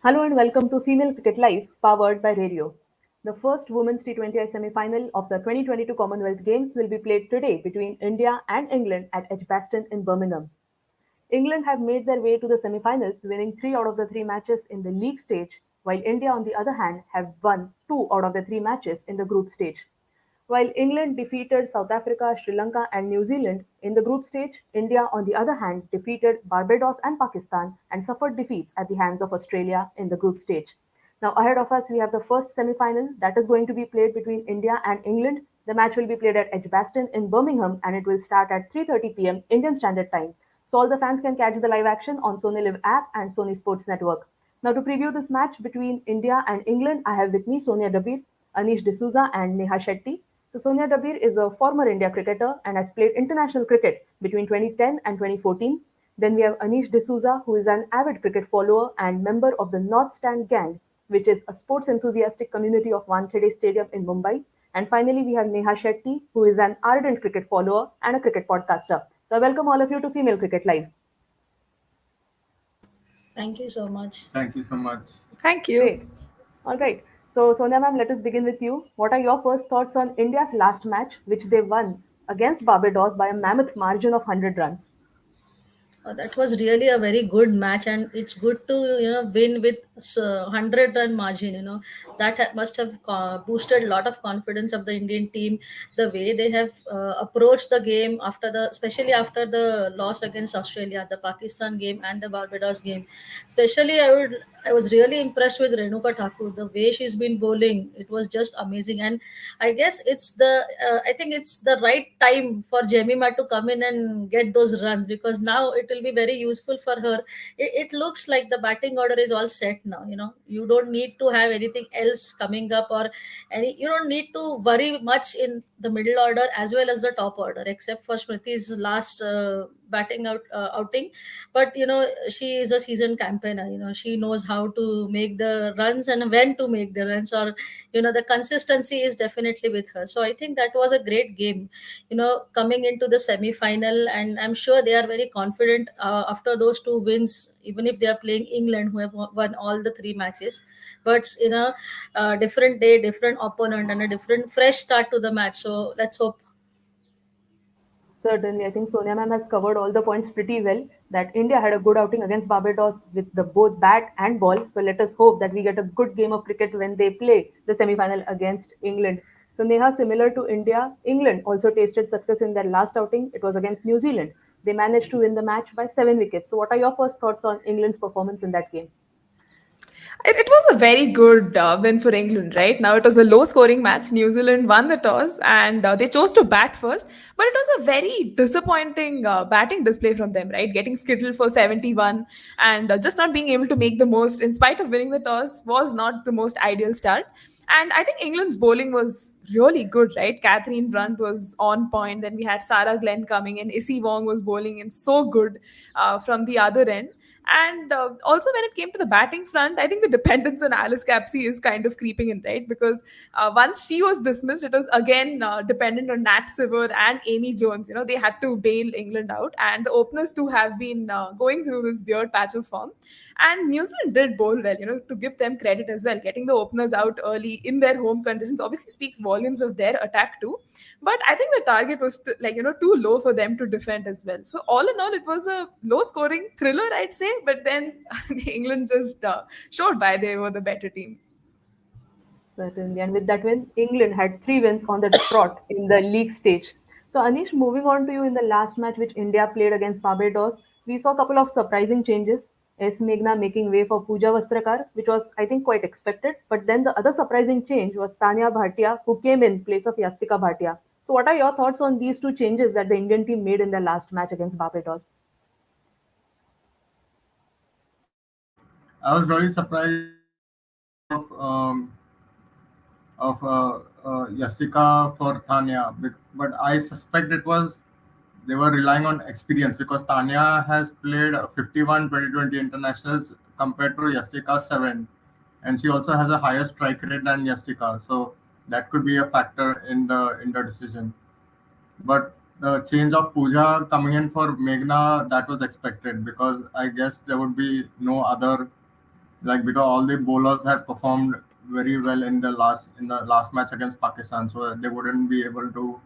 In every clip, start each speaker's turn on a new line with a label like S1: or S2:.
S1: Hello and welcome to Female Cricket Live, powered by Radio. The first Women's T20I semi-final of the 2022 Commonwealth Games will be played today between India and England at Edgbaston in Birmingham. England have made their way to the semi-finals, winning 3 out of the 3 matches in the league stage, while India, on the other hand, have won 2 out of the 3 matches in the group stage. While England defeated South Africa, Sri Lanka, and New Zealand in the group stage, India, on the other hand, defeated Barbados and Pakistan and suffered defeats at the hands of Australia in the group stage. Now, ahead of us, we have the first semi final that is going to be played between India and England. The match will be played at Edgbaston in Birmingham and it will start at 3:30 p.m. Indian Standard Time. So, all the fans can catch the live action on Sony Live app and Sony Sports Network. Now, to preview this match between India and England, I have with me Sonia Dabir, Anish D'Souza, and Neha Shetty. So Sonia Dabir is a former India cricketer and has played international cricket between 2010 and 2014. Then we have Anish D'Souza, who is an avid cricket follower and member of the North Stand Gang, which is a sports enthusiastic community of Wankhede Stadium in Mumbai. And finally, we have Neha Shetty, who is an ardent cricket follower and a cricket podcaster. So I welcome all of you to Female Cricket Live.
S2: Thank you so much.
S3: Thank you so much.
S4: Thank you.
S1: Great. All right. So, Sonia ma'am, let us begin with you. What are your first thoughts on India's last match, which they won against Barbados by a mammoth margin of 100 runs?
S2: That was really a very good match, and it's good to win with 100-run margin. That must have boosted a lot of confidence of the Indian team. The way they have approached the game after especially after the loss against Australia, the Pakistan game, and the Barbados game. Especially, I was really impressed with Renuka Thakur. The way she's been bowling, it was just amazing. And I guess I think it's the right time for Jemima to come in and get those runs, because now it will be very useful for her. It looks like the batting order is all set now. You don't need to have anything else coming up, or you don't need to worry much in the middle order as well as the top order, except for Smriti's last outing. But she is a seasoned campaigner. She knows how to make the runs and when to make the runs, or the consistency is definitely with her. So I think that was a great game, coming into the semi final, and I'm sure they are very confident after those 2 wins, even if they are playing England, who have won all the 3 matches. But different day, different opponent, and a different fresh start to the match. So let's hope.
S1: Certainly, I think Sonia ma'am has covered all the points pretty well. That India had a good outing against Barbados with the both bat and ball. So let us hope that we get a good game of cricket when they play the semi-final against England. So Neha, similar to India, England also tasted success in their last outing. It was against New Zealand. They managed to win the match by 7 wickets. So what are your first thoughts on England's performance in that game?
S4: It was a very good win for England, right? Now, it was a low scoring match. New Zealand won the toss and they chose to bat first. But it was a very disappointing batting display from them, right? Getting skittled for 71 and just not being able to make the most, in spite of winning the toss, was not the most ideal start. And I think England's bowling was really good, right? Catherine Brunt was on point. Then we had Sarah Glenn coming in. Issy Wong was bowling in so good from the other end. And also, when it came to the batting front, I think the dependence on Alice Capsey is kind of creeping in, right? Because once she was dismissed, it was again dependent on Nat Siver and Amy Jones. They had to bail England out, and the openers too have been going through this weird patch of form. And New Zealand did bowl well, to give them credit as well. Getting the openers out early in their home conditions obviously speaks volumes of their attack too. But I think the target was too low for them to defend as well. So all in all, it was a low scoring thriller, I'd say. But then England just showed why they were the better team.
S1: Certainly. And with that win, England had 3 wins on the trot in the league stage. So, Anish, moving on to you in the last match which India played against Barbados, we saw a couple of surprising changes. S. Meghna making way for Pooja Vastrakar, which was, I think, quite expected. But then the other surprising change was Tanya Bhatia, who came in place of Yastika Bhatia. So, what are your thoughts on these 2 changes that the Indian team made in their last match against Barbados?
S3: I was really surprised of Yastika for Tanya, but I suspect they were relying on experience because Tanya has played 51 2020 internationals compared to Yastika 7, and she also has a higher strike rate than Yastika, so that could be a factor in the decision. But the change of Pooja coming in for Meghna, that was expected because I guess there would be no other like because all the bowlers had performed very well in the last match against Pakistan, so they wouldn't be able to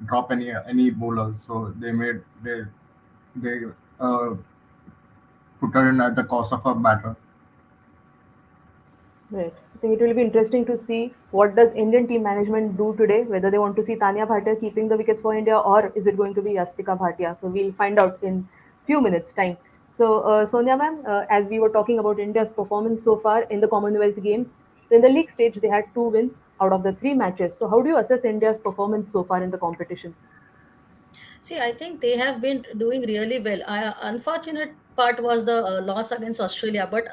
S3: drop any bowlers. So they uh, put her in at the cost of a batter.
S1: Right. I think it will be interesting to see what does Indian team management do today, whether they want to see Tanya Bhatia keeping the wickets for India or is it going to be Yastika Bhatia. So we'll find out in few minutes time. So Sonia ma'am, as we were talking about India's performance so far in the Commonwealth Games, so in the league stage they had 2 wins out of the 3 matches. So how do you assess India's performance so far in the competition?
S2: See, I think they have been doing really well. Unfortunate part was the loss against Australia. But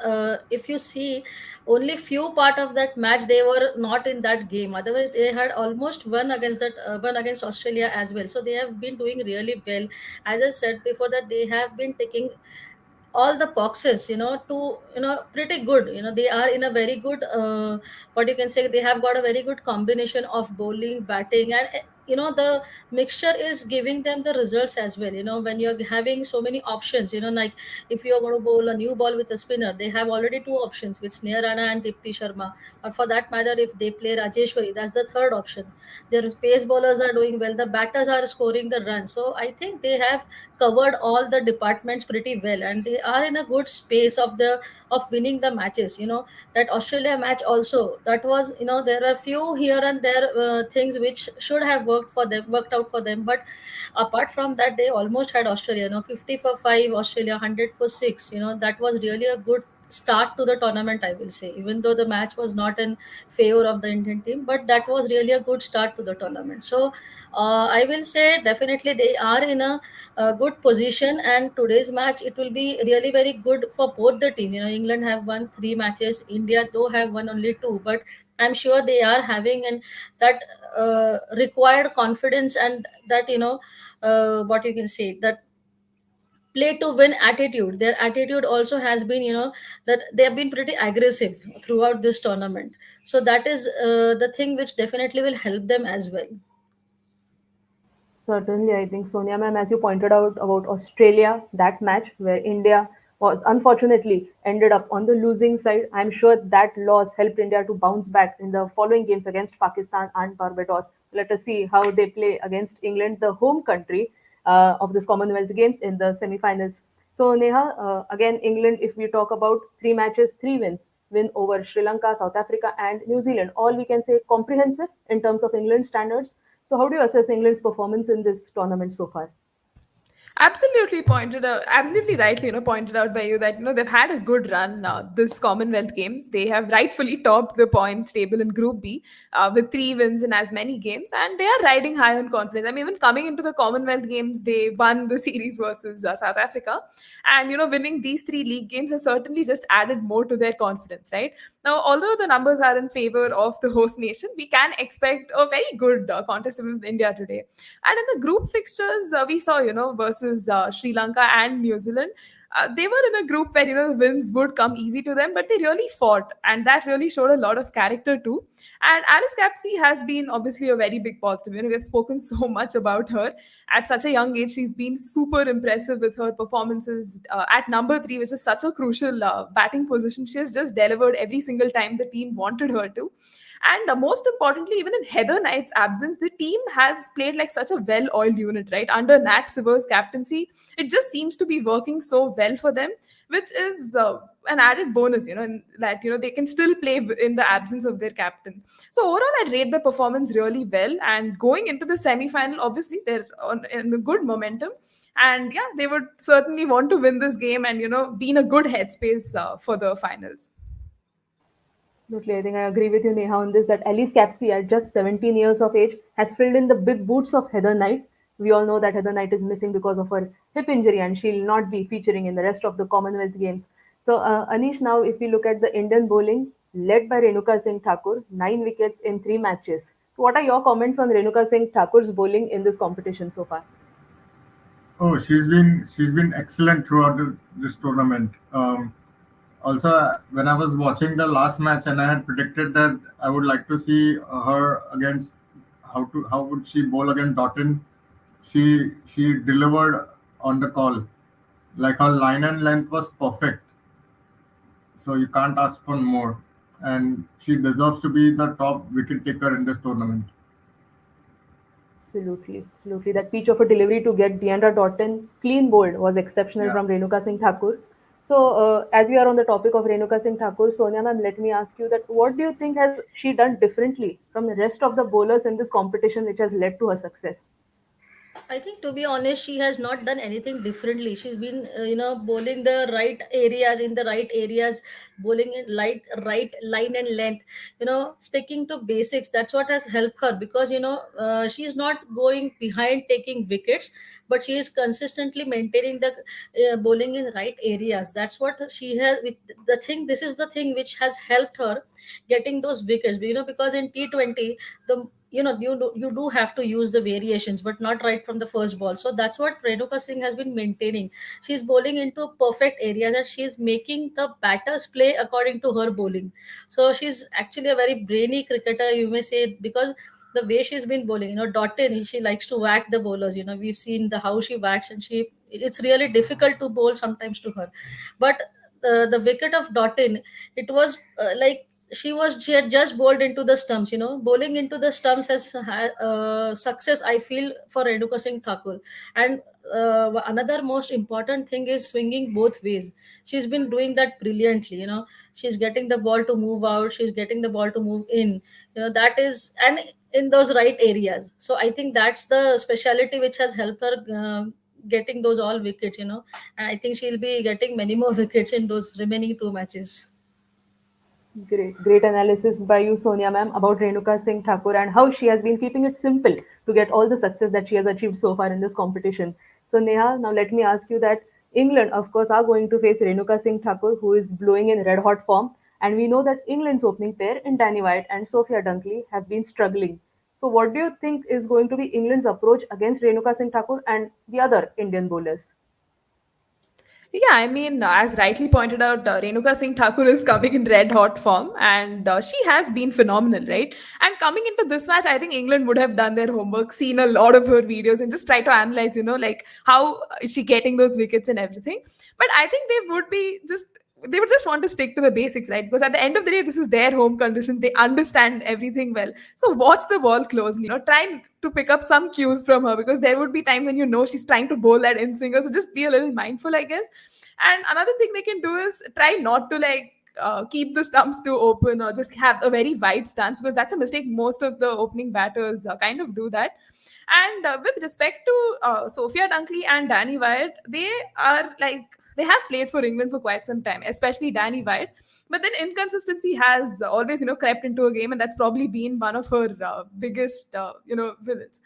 S2: if you see, only few part of that match they were not in that game. Otherwise, they had almost won against Australia as well. So they have been doing really well. As I said before, that they have been taking all the boxes, to pretty good. They are in a very good, what you can say, they have got a very good combination of bowling, batting, and the mixture is giving them the results as well. When you're having so many options, like if you're going to bowl a new ball with a spinner, they have already two options with Sneha Rana and Dipti Sharma. Or for that matter, if they play Rajeshwari, that's the third option. Their pace bowlers are doing well, the batters are scoring the runs. So I think they have covered all the departments pretty well, and they are in a good space of winning the matches. That Australia match also, that was, there are few here and there things which should have worked out for them, but apart from that, they almost had Australia, 50 for 5, Australia 100 for 6. That was really a good start to the tournament, I will say, even though the match was not in favor of the Indian team, but that was really a good start to the tournament. So I will say definitely they are in a good position, and today's match, it will be really very good for both the team. England have won 3 matches, India though have won only 2, but I'm sure they are having and that required confidence, and that, what you can say, that play to win attitude. Their attitude also has been, that they have been pretty aggressive throughout this tournament. So that is the thing which definitely will help them as well.
S1: Certainly, I think Sonia ma'am, as you pointed out about Australia, that match where India was unfortunately ended up on the losing side. I'm sure that loss helped India to bounce back in the following games against Pakistan and Barbados. Let us see how they play against England, the home country of this Commonwealth Games in the semi-finals. So Neha, again England. If we talk about 3 matches, 3 wins, win over Sri Lanka, South Africa, and New Zealand. All we can say comprehensive in terms of England standards. So, how do you assess England's performance in this tournament so far?
S4: Absolutely pointed out, absolutely rightly, pointed out by you that they've had a good run this Commonwealth Games. They have rightfully topped the points table in Group B with 3 wins in as many games, and they are riding high on confidence. I mean, even coming into the Commonwealth Games, they won the series versus South Africa, and winning these 3 league games has certainly just added more to their confidence, right? Now, although the numbers are in favor of the host nation, we can expect a very good contest with India today. And in the group fixtures, we saw, versus Sri Lanka and New Zealand, they were in a group where, the wins would come easy to them, but they really fought. And that really showed a lot of character too. And Alice Capsey has been obviously a very big positive. We have spoken so much about her. At such a young age, she's been super impressive with her performances at number 3, which is such a crucial batting position. She has just delivered every single time the team wanted her to. And most importantly, even in Heather Knight's absence, the team has played like such a well oiled unit, right? Under Nat Siver's captaincy, it just seems to be working so well for them, which is an added bonus, in that, they can still play in the absence of their captain. So overall, I rate the performance really well. And going into the semi final, obviously, they're in a good momentum. And yeah, they would certainly want to win this game and, be in a good headspace for the finals.
S1: Absolutely, I think I agree with you, Neha, on this that Elise Capsey, at just 17 years of age, has filled in the big boots of Heather Knight. We all know that Heather Knight is missing because of her hip injury and she'll not be featuring in the rest of the Commonwealth Games. So, Anish, now if we look at the Indian bowling, led by Renuka Singh Thakur, 9 wickets in 3 matches. So, what are your comments on Renuka Singh Thakur's bowling in this competition so far?
S3: Oh, she's been excellent throughout this tournament. Also, when I was watching the last match, and I had predicted that I would like to see her against how would she bowl against Doughton. She delivered on the call. Like her line and length was perfect. So you can't ask for more. And she deserves to be the top wicket taker in this tournament.
S1: Absolutely, absolutely. That pitch of a delivery to get Deandra Doughton clean bowled was exceptional
S3: Yeah.
S1: from Renuka Singh Thakur. So, as we are on the topic of Renuka Singh Thakur, Sonia ma'am, let me ask you that what do you think has she done differently from the rest of the bowlers in this competition, which has led to her success?
S2: I think, to be honest, she has not done anything differently. She's been, bowling the right areas in the right areas, bowling in right line and length. Sticking to basics. That's what has helped her, because she's not going behind taking wickets, but she is consistently maintaining the bowling in right areas. That's what she has. With the thing, this is the thing which has helped her getting those wickets. Because in T20, the you do have to use the variations, but not right from the first ball. So that's what Renuka Singh has been maintaining. She's bowling into perfect areas, and she's making the batters play according to her bowling. So she's actually a very brainy cricketer, you may say, because the way she's been bowling, Doughton, she likes to whack the bowlers. We've seen the how she whacks, and it's really difficult to bowl sometimes to her. But the wicket of Doughton, it was she had just bowled into the stumps. Bowling into the stumps has had success, I feel, for Renuka Singh Thakur. And another most important thing is swinging both ways. She's been doing that brilliantly. She's getting the ball to move out, she's getting the ball to move in. That is, and in those right areas. So I think that's the speciality which has helped her getting those all wickets. And I think she'll be getting many more wickets in those remaining two matches.
S1: Great, great analysis by you, Sonia ma'am, about Renuka Singh Thakur and how she has been keeping it simple to get all the success that she has achieved so far in this competition. So, Neha, now let me ask you that England, of course, are going to face Renuka Singh Thakur, who is blowing in red hot form. And we know that England's opening pair in Danny White and Sophia Dunkley have been struggling. So, what do you think is going to be England's approach against Renuka Singh Thakur and the other Indian bowlers?
S4: Yeah, I mean, as rightly pointed out, Renuka Singh Thakur is coming in red hot form, and she has been phenomenal, right? And coming into this match, I think England would have done their homework, seen a lot of her videos, and just try to analyze, like how is she getting those wickets and everything. But I think they would just want to stick to the basics, right? Because at the end of the day, this is their home conditions. They understand everything well. So watch the ball closely. Try to pick up some cues from her, because there would be times when she's trying to bowl that in swinger. So just be a little mindful, I guess. And another thing they can do is try not to keep the stumps too open, or just have a very wide stance, because that's a mistake most of the opening batters kind of do that. And with respect to Sophia Dunkley and Danny Wyatt, they have played for England for quite some time, especially Danny Wyatt. But then inconsistency has always, crept into a game, and that's probably been one of her biggest, villains.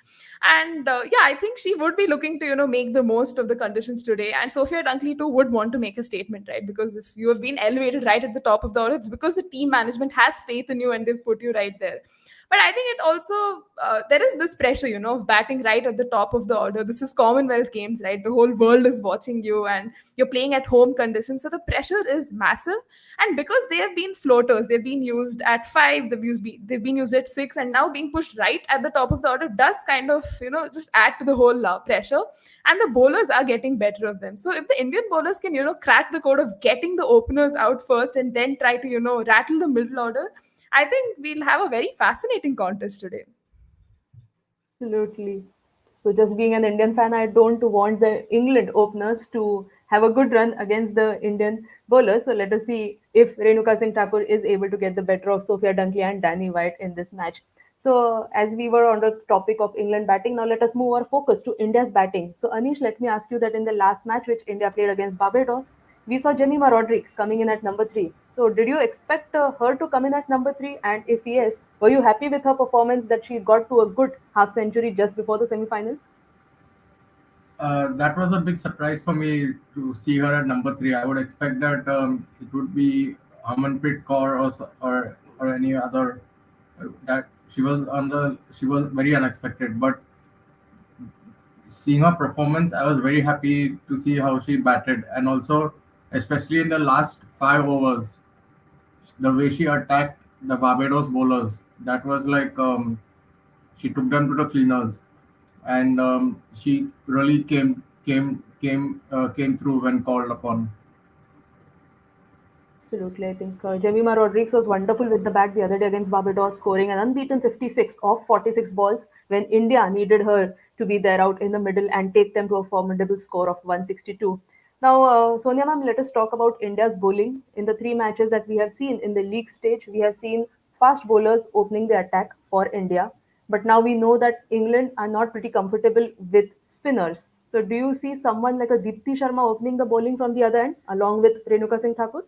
S4: And yeah, I think she would be looking to, make the most of the conditions today. And Sophia Dunkley too would want to make a statement, right? Because if you have been elevated right at the top of the order, it's because the team management has faith in you and they've put you right there. But I think it also there is this pressure, of batting right at the top of the order. This is Commonwealth Games, right? The whole world is watching you, and you're playing at home conditions, so the pressure is massive. And because they have been floaters, they've been used at 5, they've been used at 6, and now being pushed right at the top of the order does kind of just add to the whole pressure. And the bowlers are getting better of them. So if the Indian bowlers can crack the code of getting the openers out first, and then try to rattle the middle order, I think we'll have a very fascinating contest today.
S1: Absolutely. So, just being an Indian fan, I don't want the England openers to have a good run against the Indian bowlers. So, let us see if Renuka Singh Thakur is able to get the better of Sophia Dunkley and Danny White in this match. So, as we were on the topic of England batting, now let us move our focus to India's batting. So, Anish, let me ask you that in the last match which India played against Barbados, we saw Jemima Rodriguez coming in at number three. So, did you expect her to come in at number three? And if yes, were you happy with her performance that she got to a good half century just before the semi-finals?
S3: That was a big surprise for me to see her at number three. I would expect that it would be Harmanpreet Kaur or any other. That she was very unexpected, but seeing her performance, I was very happy to see how she batted, and also especially in the last 5 overs, the way she attacked the Barbados bowlers. That was like she took them to the cleaners, and she really came through when called upon.
S1: Absolutely. I think Jemima Rodriguez was wonderful with the bat the other day against Barbados, scoring an unbeaten 56 off 46 balls when India needed her to be there out in the middle and take them to a formidable score of 162. Now, Sonia ma'am, let us talk about India's bowling. In the three matches that we have seen in the league stage, we have seen fast bowlers opening the attack for India. But now we know that England are not pretty comfortable with spinners. So, do you see someone like a Deepti Sharma opening the bowling from the other end along with Renuka Singh Thakur?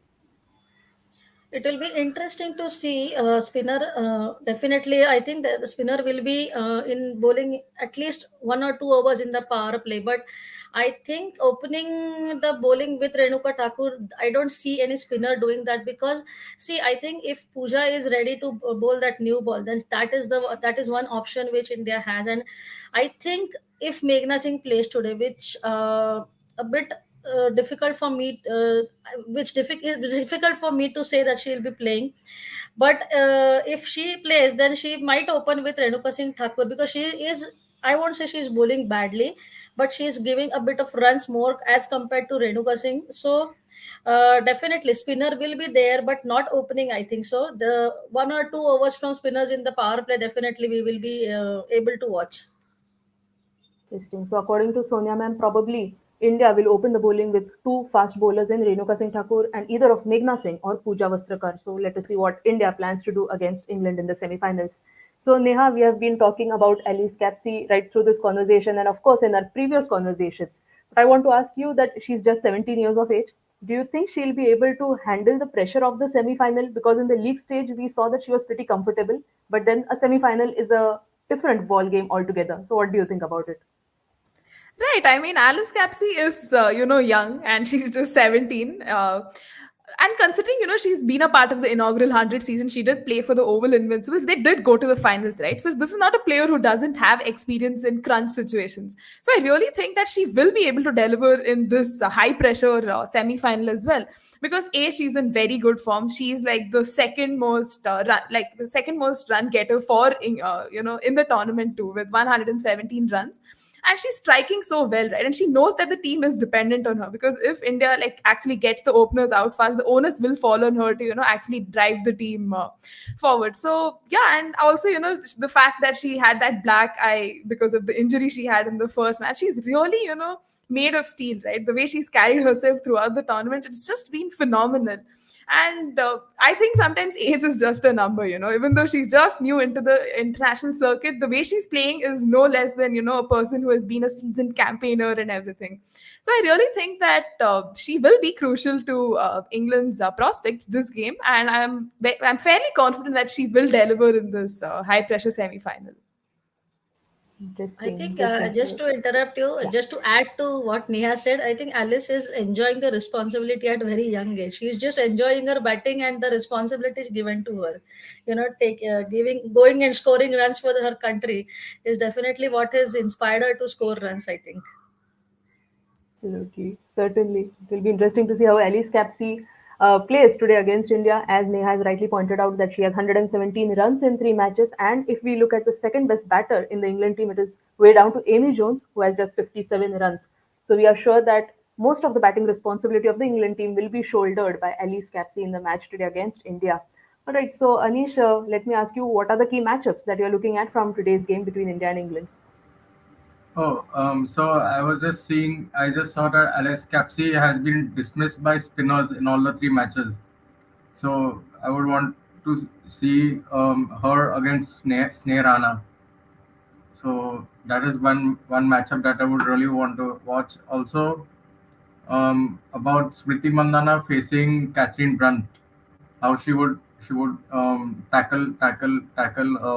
S2: It will be interesting to see spinner. Definitely, I think the spinner will be in bowling at least 1 or 2 hours in the power play. But I think opening the bowling with Renuka Thakur, I don't see any spinner doing that because see, I think if Pooja is ready to bowl that new ball, then that is one option which India has, and I think if Meghna Singh plays today, which a bit difficult for me it's difficult for me to say that she'll be playing, but if she plays then she might open with Renuka Singh Thakur because she is, I won't say she's bowling badly, but she's giving a bit of runs more as compared to Renuka Singh. So definitely spinner will be there but not opening, I think so. The 1 or 2 hours from spinners in the power play, definitely we will be able to watch.
S1: Interesting. So according to Sonia ma'am, probably India will open the bowling with two fast bowlers in Renuka Singh Thakur and either of Meghna Singh or Pooja Vastrakar. So let us see what India plans to do against England in the semi-finals. So Neha, we have been talking about Alice Capsey right through this conversation and of course in our previous conversations. But I want to ask you that she's just 17 years of age. Do you think she'll be able to handle the pressure of the semi-final? Because in the league stage we saw that she was pretty comfortable, but then a semi-final is a different ball game altogether. So what do you think about it?
S4: Right. I mean, Alice Capsey is, young and she's just 17. And considering, she's been a part of the inaugural 100 season, she did play for the Oval Invincibles. They did go to the finals, right? So this is not a player who doesn't have experience in crunch situations. So I really think that she will be able to deliver in this high pressure semi final as well. Because A, she's in very good form. She's like the second most run getter for, in the tournament too, with 117 runs, and she's striking so well, right? And she knows that the team is dependent on her, because if India like actually gets the openers out fast, the onus will fall on her to actually drive the team forward. So yeah, and also the fact that she had that black eye because of the injury she had in the first match, she's really made of steel, right? The way she's carried herself throughout the tournament, it's just been phenomenal. And I think sometimes age is just a number, even though she's just new into the international circuit, the way she's playing is no less than, a person who has been a seasoned campaigner and everything. So I really think that she will be crucial to England's prospects this game. And I'm fairly confident that she will deliver in this high pressure semi final.
S2: I
S1: Interesting,
S2: think
S1: interesting.
S2: just to interrupt you,
S1: Yeah,
S2: just to add to what Neha said, I think Alice is enjoying the responsibility at very young age. She is just enjoying her batting and the responsibilities given to her. Going and scoring runs for her country is definitely what has inspired her to score runs, I think.
S1: absolutely. Certainly. It will be interesting to see how Alice Capsey plays today against India. As Neha has rightly pointed out, that she has 117 runs in three matches. And if we look at the second best batter in the England team, it is way down to Amy Jones, who has just 57 runs. So we are sure that most of the batting responsibility of the England team will be shouldered by Alice Capsey in the match today against India. All right, so Anish, let me ask you, what are the key matchups that you're looking at from today's game between India and England?
S3: Oh, so I just saw that Alex Capsey has been dismissed by spinners in all the three matches. So I would want to see her against Sneha. So that is one matchup that I would really want to watch. Also, about Smriti Mandana facing Catherine Brunt, how she would tackle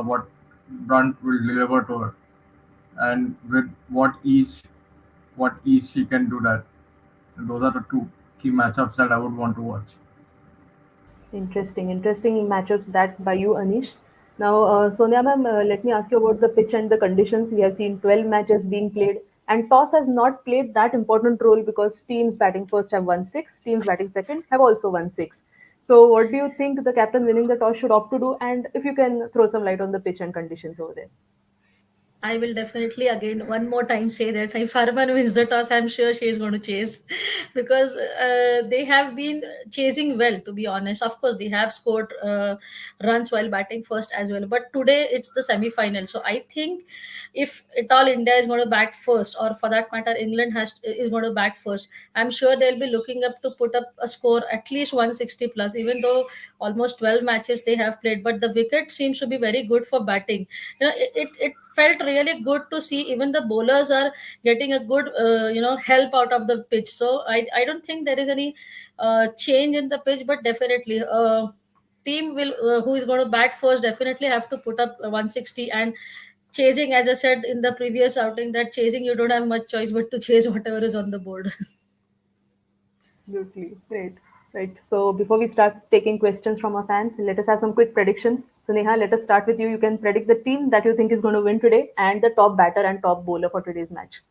S3: what Brunt will deliver to her, and with what ease she can do that. Those are the two key matchups that I would want to watch.
S1: Interesting, interesting matchups that by you, Anish. Now, Sonia ma'am, let me ask you about the pitch and the conditions. We have seen 12 matches being played, and toss has not played that important role because teams batting first have won six, teams batting second have also won six. So, what do you think the captain winning the toss should opt to do? And if you can throw some light on the pitch and conditions over there.
S2: I will definitely again one more time say that if Harman wins the toss, I'm sure she is going to chase because they have been chasing well. To be honest, of course they have scored runs while batting first as well. But today it's the semi-final, so I think if at all India is going to bat first, or for that matter England is going to bat first, I'm sure they'll be looking up to put up a score at least 160 plus. Even though almost 12 matches they have played, but the wicket seems to be very good for batting. It felt really good to see even the bowlers are getting a good help out of the pitch. So I don't think there is any change in the pitch, but definitely team will who is going to bat first definitely have to put up 160. And chasing, as I said in the previous outing, that chasing you don't have much choice but to chase whatever is on the board.
S1: Absolutely. Great. Right. So before we start taking questions from our fans, let us have some quick predictions. So Neha, let us start with you. You can predict the team that you think is going to win today and the top batter and top bowler for today's match.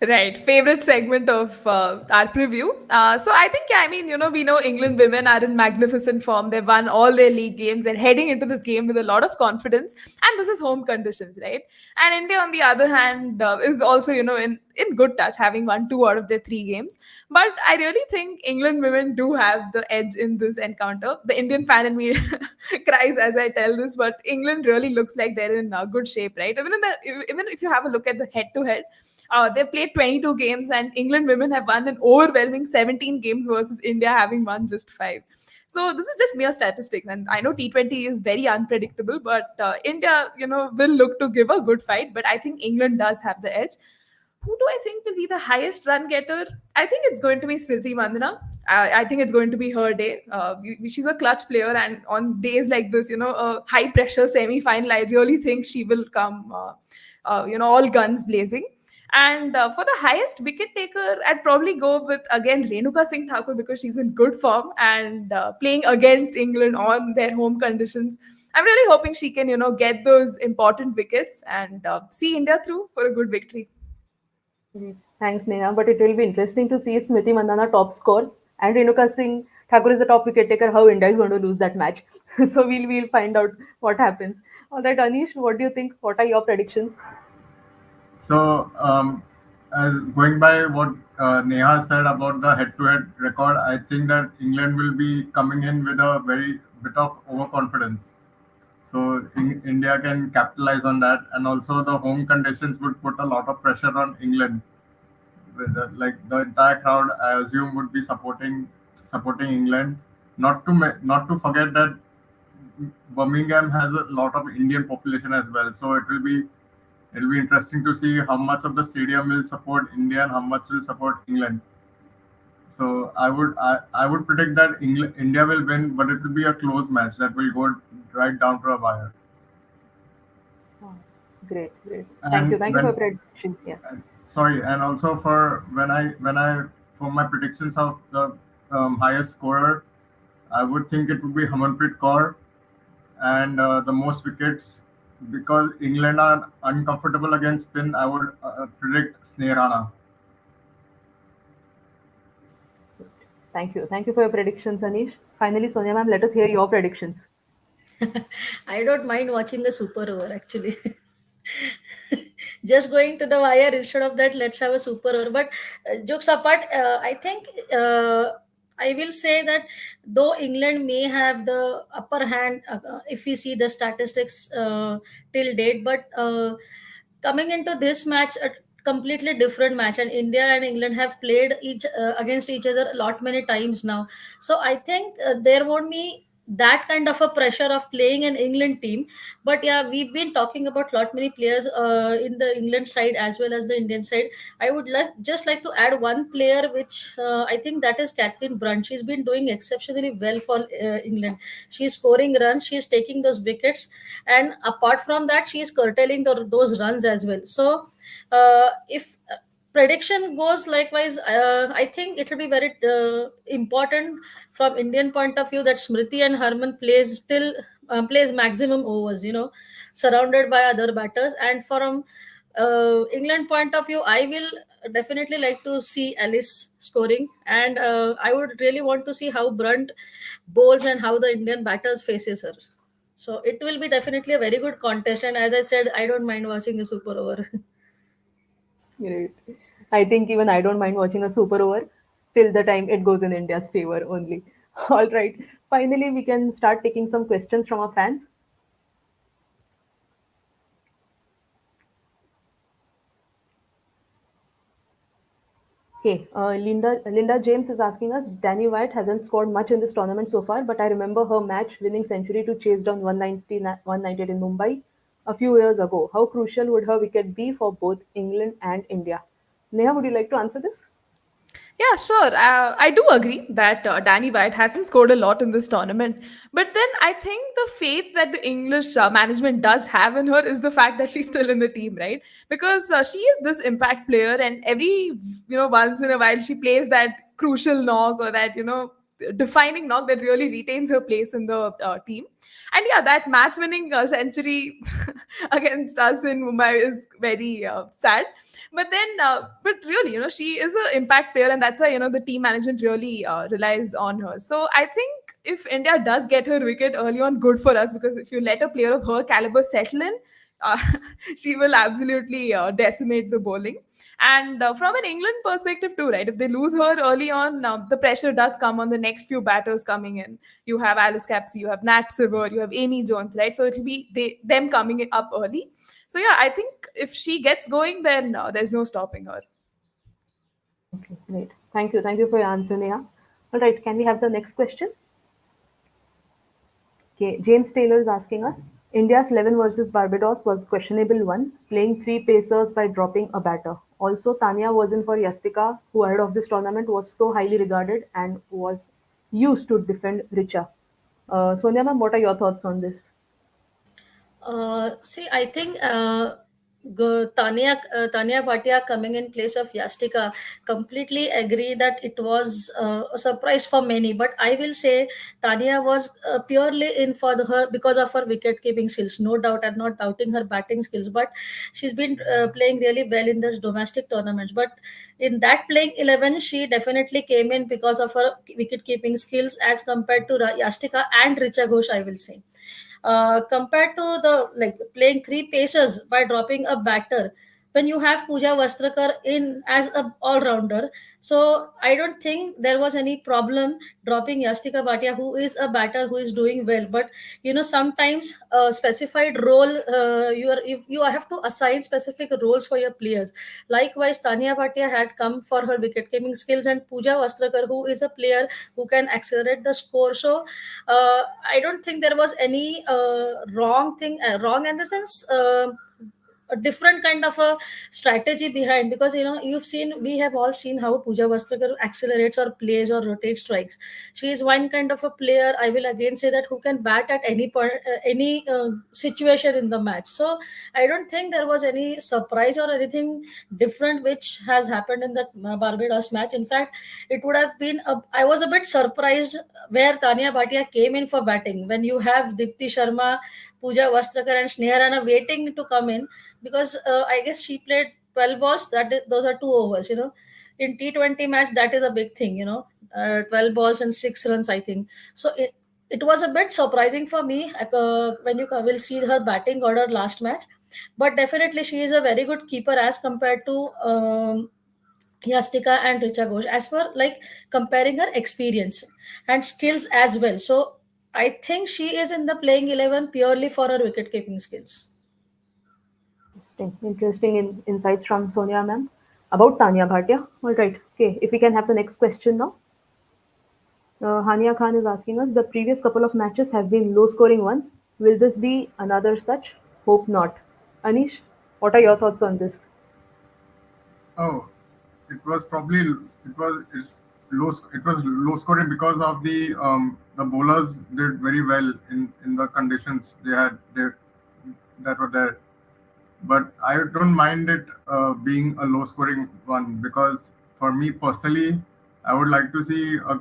S4: Right, favorite segment of our preview. So I think, yeah, I mean, we know England women are in magnificent form. They've won all their league games. They're heading into this game with a lot of confidence, and this is home conditions, right? And India, on the other hand, is also, in good touch, having won 2 out of their 3 games. But I really think England women do have the edge in this encounter. The Indian fan in me cries as I tell this, but England really looks like they're in good shape, right? Even if you have a look at the head-to-head. They've played 22 games, and England women have won an overwhelming 17 games versus India having won just 5. So this is just mere statistics, and I know T20 is very unpredictable, but India, will look to give a good fight. But I think England does have the edge. Who do I think will be the highest run getter? I think it's going to be Smriti Mandana. I think it's going to be her day. She's a clutch player, and on days like this, a high pressure semi final, I really think she will come, all guns blazing. And for the highest wicket taker, I'd probably go with again Renuka Singh Thakur because she's in good form and playing against England on their home conditions. I'm really hoping she can, get those important wickets and see India through for a good victory.
S1: Thanks, Neha. But it will be interesting to see Smriti Mandana top scores and Renuka Singh Thakur is the top wicket taker. How India is going to lose that match. So we'll find out what happens. All right, Anish, what do you think? What are your predictions?
S3: So, as going by what Neha said about the head-to-head record, I think that England will be coming in with a very bit of overconfidence. So India can capitalize on that, and also the home conditions would put a lot of pressure on England. With like the entire crowd, I assume, would be supporting England. Not to forget that Birmingham has a lot of Indian population as well. So it'll be interesting to see how much of the stadium will support India and how much will support England. So I would predict that India will win, but it will be a close match that will go right down to a wire.
S1: Oh, great, great. Thank you.
S3: And
S1: Thank you for your
S3: when
S1: prediction. Yeah.
S3: sorry, and also for when I for my predictions of the highest scorer, I would think it would be Harmanpreet Kaur and the most wickets because England are uncomfortable against spin. I would predict Sneha.
S1: Thank you. Thank you for your predictions, Anish. Finally, Sonia ma'am, let us hear your predictions.
S2: I don't mind watching the super over actually. Just going to the wire instead of that, let's have a super over. But jokes apart, I think I will say that though England may have the upper hand if we see the statistics till date, but coming into this match, a completely different match, and India and England have played each against each other a lot many times now. So I think there won't be that kind of a pressure of playing an England team. But yeah, we've been talking about lot many players in the England side as well as the Indian side. I would just like to add one player which I think that is Catherine Brunt. She's been doing exceptionally well for England. She's scoring runs, she's taking those wickets, and apart from that she's curtailing those runs as well. So if prediction goes likewise, I think it will be very important from Indian point of view that Smriti and Harman plays maximum overs, surrounded by other batters. And from England point of view, I will definitely like to see Alice scoring, and I would really want to see how Brunt bowls and how the Indian batters faces her. So it will be definitely a very good contest, and as I said, I don't mind watching a super over.
S1: Great. I think even I don't mind watching a super over till the time it goes in India's favor only. All right. Finally, we can start taking some questions from our fans. Okay, Linda James is asking us. Danny White hasn't scored much in this tournament so far, but I remember her match-winning century to chase down 198 in Mumbai a few years ago. How crucial would her wicket be for both England and India? Neha, would you like to answer this?
S4: Yeah, sure. I do agree that Danny White hasn't scored a lot in this tournament. But then I think the faith that the English management does have in her is the fact that she's still in the team, right? Because she is this impact player, and once in a while she plays that crucial knock or that defining knock that really retains her place in the team. And yeah, that match-winning century against us in Mumbai is very sad. But really, she is an impact player, and that's why the team management really relies on her. So I think if India does get her wicket early on, good for us, because if you let a player of her caliber settle in, uh, she will absolutely decimate the bowling. And from an England perspective too, right? If they lose her early on, the pressure does come on the next few batters coming in. You have Alice Capsey, you have Nat Silver, you have Amy Jones, right? So it'll be them coming up early. So yeah, I think if she gets going, then there's no stopping her.
S1: Okay, great. Thank you. Thank you for your answer, Neha. All right, can we have the next question? Okay, James Taylor is asking us. India's 11 versus Barbados was questionable one, playing three pacers by dropping a batter. Also, Tanya was in for Yastika, who ahead of this tournament was so highly regarded and was used to defend Richa. Sonia ma'am, what are your thoughts on this?
S2: See, I think Tanya Bhatia coming in place of Yastika, completely agree that it was a surprise for many. But I will say Tanya was purely in for her because of her wicket keeping skills. No doubt, I'm not doubting her batting skills, but she's been playing really well in the domestic tournaments. But in that playing 11, she definitely came in because of her wicket keeping skills as compared to Yastika and Richa Ghosh, I will say. Compared to the like playing three pacers by dropping a batter, when you have Pooja Vastrakar in as a all-rounder, so I don't think there was any problem dropping Yastika Bhatia, who is a batter who is doing well. But sometimes a specified role, you are if you have to assign specific roles for your players. Likewise, Tanya Bhatia had come for her wicket keeping skills, and Pooja Vastrakar, who is a player who can accelerate the score. So I don't think there was any wrong thing, wrong in the sense. A different kind of a strategy behind, because we have all seen how Pooja Vastrakar accelerates or plays or rotates strikes. She is one kind of a player, I will again say, that who can bat at any point, any situation in the match. So I don't think there was any surprise or anything different which has happened in that Barbados match. In fact, it would have been I was a bit surprised where Tanya Bhatia came in for batting, when you have Dipti Sharma, Pooja Vastrakar and Sneha Rana waiting to come in, because I guess she played 12 balls. Those are 2 overs. In T20 match, that is a big thing. 12 balls and 6 runs, I think. So it was a bit surprising for me when you will see her batting order last match. But definitely, she is a very good keeper as compared to Yastika and Richa Ghosh, as per like comparing her experience and skills as well. So I think she is in the playing 11 purely for her wicket keeping skills.
S1: Interesting insights from Sonia ma'am about Tanya Bhatia. All right. Okay, if we can have the next question now. Hania Khan is asking us, the previous couple of matches have been low scoring ones. Will this be another such? Hope not. Anish, what are your thoughts on this?
S3: Oh, it was probably it was low scoring because of the bowlers did very well in the conditions that were there. But I don't mind it being a low scoring one, because for me personally, I would like to see a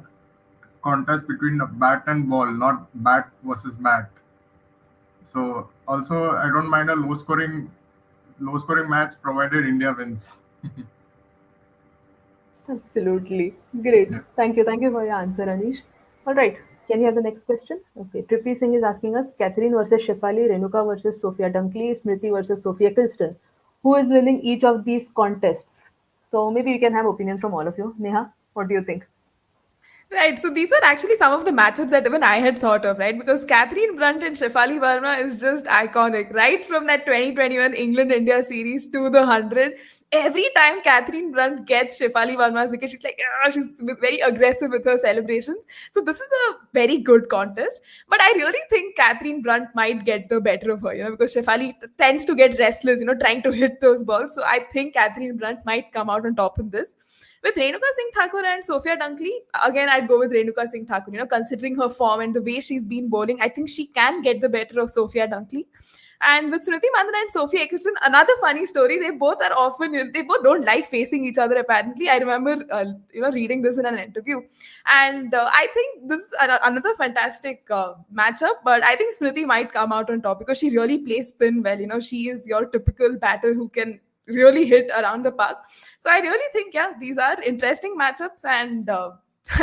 S3: contest between a bat and ball, not bat versus bat. So also I don't mind a low scoring match provided India wins.
S1: Absolutely. Great.
S3: Yeah.
S1: Thank you. Thank you for your answer, Anish. All right. Can you have the next question? Okay. Trippy Singh is asking us Catherine versus Shefali, Renuka versus Sophia Dunkley, Smriti versus Sophia Kilston. Who is winning each of these contests? So maybe we can have opinions from all of you. Neha, what do you think?
S4: Right, so these were actually some of the matchups that even I had thought of, right? Because Catherine Brunt and Shefali Verma is just iconic, right? From that 2021 England India series to the 100. Every time Catherine Brunt gets Shefali Verma's wicket, she's like, "Ah," she's very aggressive with her celebrations. So this is a very good contest. But I really think Catherine Brunt might get the better of her, because Shefali tends to get restless, trying to hit those balls. So I think Catherine Brunt might come out on top in this. With Renuka Singh Thakur and Sophia Dunkley, again, I'd go with Renuka Singh Thakur. Considering her form and the way she's been bowling, I think she can get the better of Sophia Dunkley. And with Smriti Mandana and Sophie Eccleston, another funny story. They both are often, they both don't like facing each other. Apparently, I remember, reading this in an interview, and I think this is another fantastic matchup. But I think Smriti might come out on top because she really plays spin well. She is your typical batter who can really hit around the park. So I really think, yeah, these are interesting matchups, and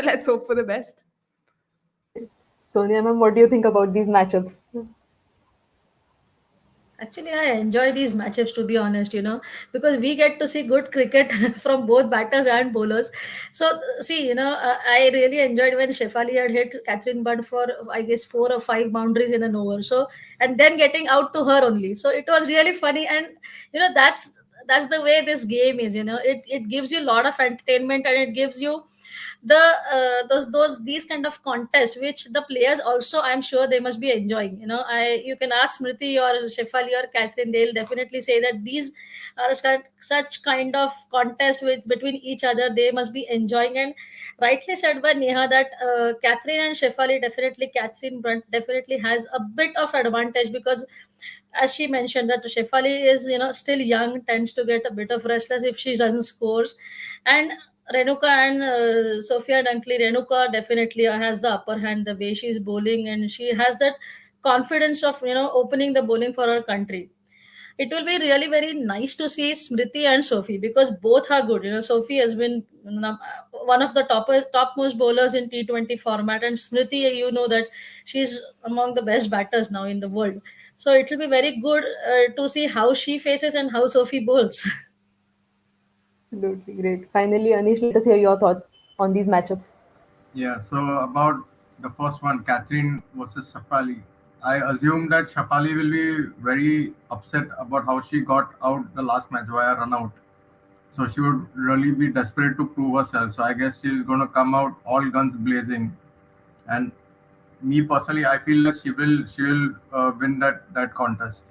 S4: let's hope for the best.
S1: Sonia ma'am, what do you think about these matchups?
S2: Actually, I enjoy these matchups to be honest, because we get to see good cricket from both batters and bowlers. So, see, I really enjoyed when Shefali had hit Catherine Budd for, I guess, 4 or 5 boundaries in an over. So, and then getting out to her only. So it was really funny. And, that's the way this game is, it gives you a lot of entertainment, and it gives you the those these kind of contests which the players also, I'm sure, they must be enjoying. I You can ask Smriti or Shefali or Catherine, they'll definitely say that these are such kind of contest with between each other they must be enjoying. And rightly said by Neha that Catherine and Shefali, definitely Catherine Brunt definitely has a bit of advantage, because as she mentioned that Shefali is still young, tends to get a bit of restless if she doesn't scores. And Renuka and Sophia Dunkley, Renuka definitely has the upper hand, the way she is bowling, and she has that confidence of opening the bowling for her country. It will be really very nice to see Smriti and Sophie, because both are good. Sophie has been one of the topmost bowlers in T20 format, and Smriti, that she's among the best batters now in the world. So it will be very good to see how she faces and how Sophie bowls.
S1: Absolutely great. Finally, Anish, let us hear your thoughts on these matchups.
S3: Yeah, so about the first one, Catherine versus Shafali. I assume that Shafali will be very upset about how she got out the last match via run out. So she would really be desperate to prove herself. So I guess she's going to come out all guns blazing. And me personally, I feel that she will win that contest.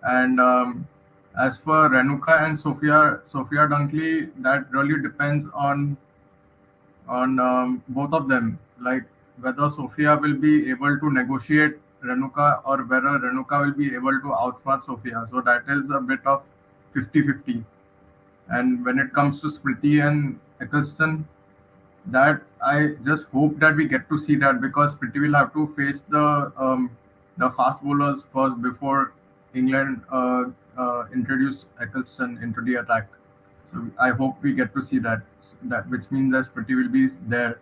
S3: And as for Renuka and Sophia Dunkley, that really depends on both of them, like whether Sophia will be able to negotiate Renuka or whether Renuka will be able to outsmart Sophia. So that is a bit of 50-50. And when it comes to Smriti and Eccleston, that I just hope that we get to see that, because Smriti will have to face the fast bowlers first before England introduce Eccleston into the attack. So I hope we get to see that, which means that Pretty will be there.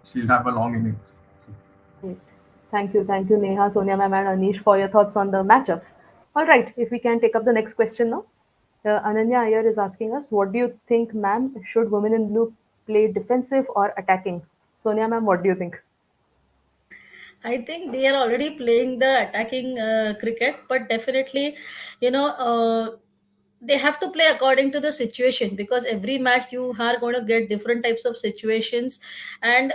S3: She'll have a long innings. So,
S1: Great. Thank you, Neha, Sonia ma'am, and Anish for your thoughts on the matchups. All right, if we can take up the next question now. Ananya Iyer is asking us, what do you think, ma'am? Should women in blue play defensive or attacking? Sonia ma'am, what do you think?
S2: I think they are already playing the attacking cricket, but definitely, they have to play according to the situation, because every match you are going to get different types of situations. And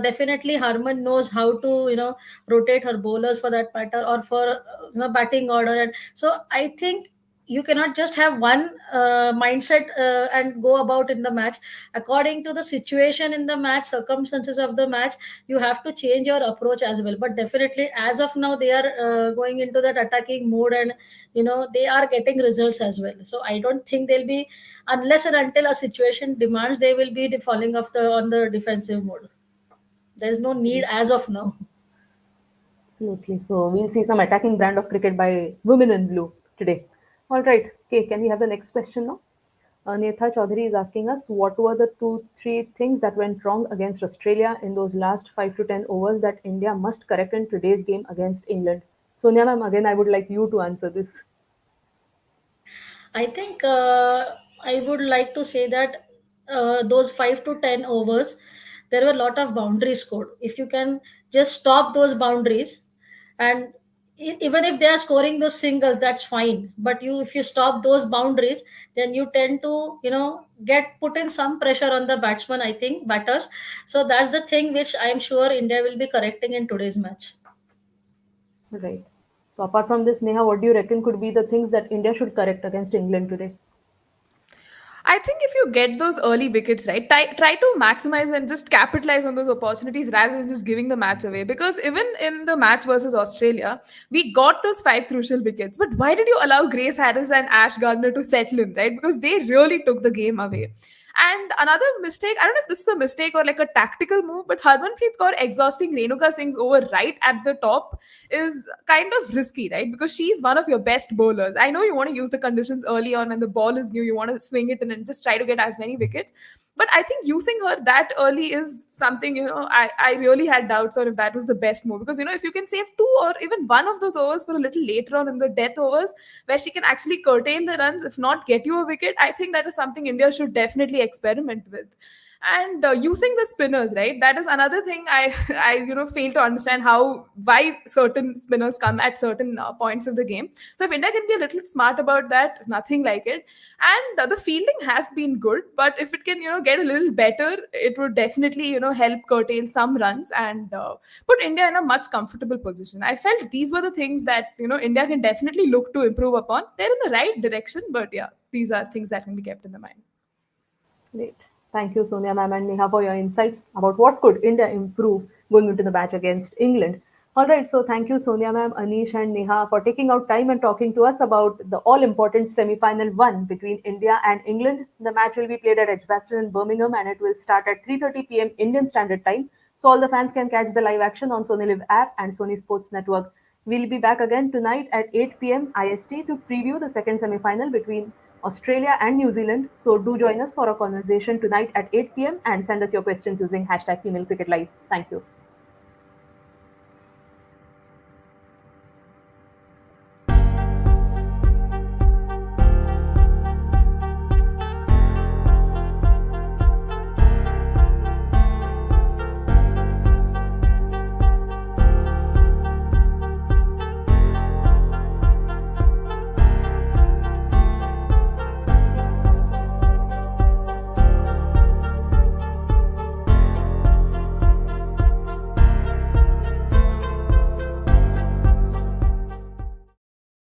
S2: definitely Harman knows how to rotate her bowlers for that matter, or for batting order. And so I think you cannot just have one mindset and go about in the match. According to the situation in the match, circumstances of the match, you have to change your approach as well. But definitely as of now they are going into that attacking mode, and they are getting results as well. So I don't think they'll be, unless and until a situation demands, they will be falling off the on the defensive mode. There's no need as of now.
S1: Absolutely. So we'll see some attacking brand of cricket by women in blue today. All right. Okay, can we have the next question now? Netha Chaudhary is asking us what were the two, three things that went wrong against Australia in those last 5 to 10 overs that India must correct in today's game against England. Sonia ma'am, again, I would like you to answer this.
S2: I think I would like to say that those 5 to 10 overs, there were a lot of boundaries scored. If you can just stop those boundaries, and even if they are scoring those singles, that's fine. But if you stop those boundaries, then you tend to get put in some pressure on the batsman. I think batters. So that's the thing which I am sure India will be correcting in today's match.
S1: Right. So apart from this, Neha, what do you reckon could be the things that India should correct against England today?
S4: I think if you get those early wickets right, try to maximize and just capitalize on those opportunities rather than just giving the match away. Because even in the match versus Australia, we got those five crucial wickets. But why did you allow Grace Harris and Ash Gardner to settle in, right? Because they really took the game away. And another mistake, I don't know if this is a mistake or like a tactical move, but Harmanpreet Kaur exhausting Renuka Singh's over right at the top is kind of risky, right? Because she's one of your best bowlers. I know you want to use the conditions early on when the ball is new, you want to swing it in and just try to get as many wickets. But I think using her that early is something, I really had doubts on if that was the best move. Because, if you can save two or even one of those overs for a little later on in the death overs, where she can actually curtail the runs, if not get you a wicket, I think that is something India should definitely experiment with. And using the spinners, right, that is another thing I fail to understand how why certain spinners come at certain points of the game. So if India can be a little smart about that, nothing like it. And the fielding has been good, but if it can get a little better, it would definitely help curtail some runs and put India in a much comfortable position. I felt these were the things that India can definitely look to improve upon. They're in the right direction, but yeah, these are things that can be kept in the mind.
S1: Great. Thank you, Sonia ma'am and Neha, for your insights about what could India improve going into the match against England. All right, so thank you, Sonia ma'am, Anish, and Neha, for taking out time and talking to us about the all-important semi-final one between India and England. The match will be played at Edgbaston in Birmingham, and it will start at 3:30 p.m. Indian Standard Time. So all the fans can catch the live action on Sony Live app and Sony Sports Network. We'll be back again tonight at 8 p.m. IST to preview the second semi-final between Australia and New Zealand. So do join us for a conversation tonight at 8 p.m. and send us your questions using hashtag Female Cricket Live. Thank you.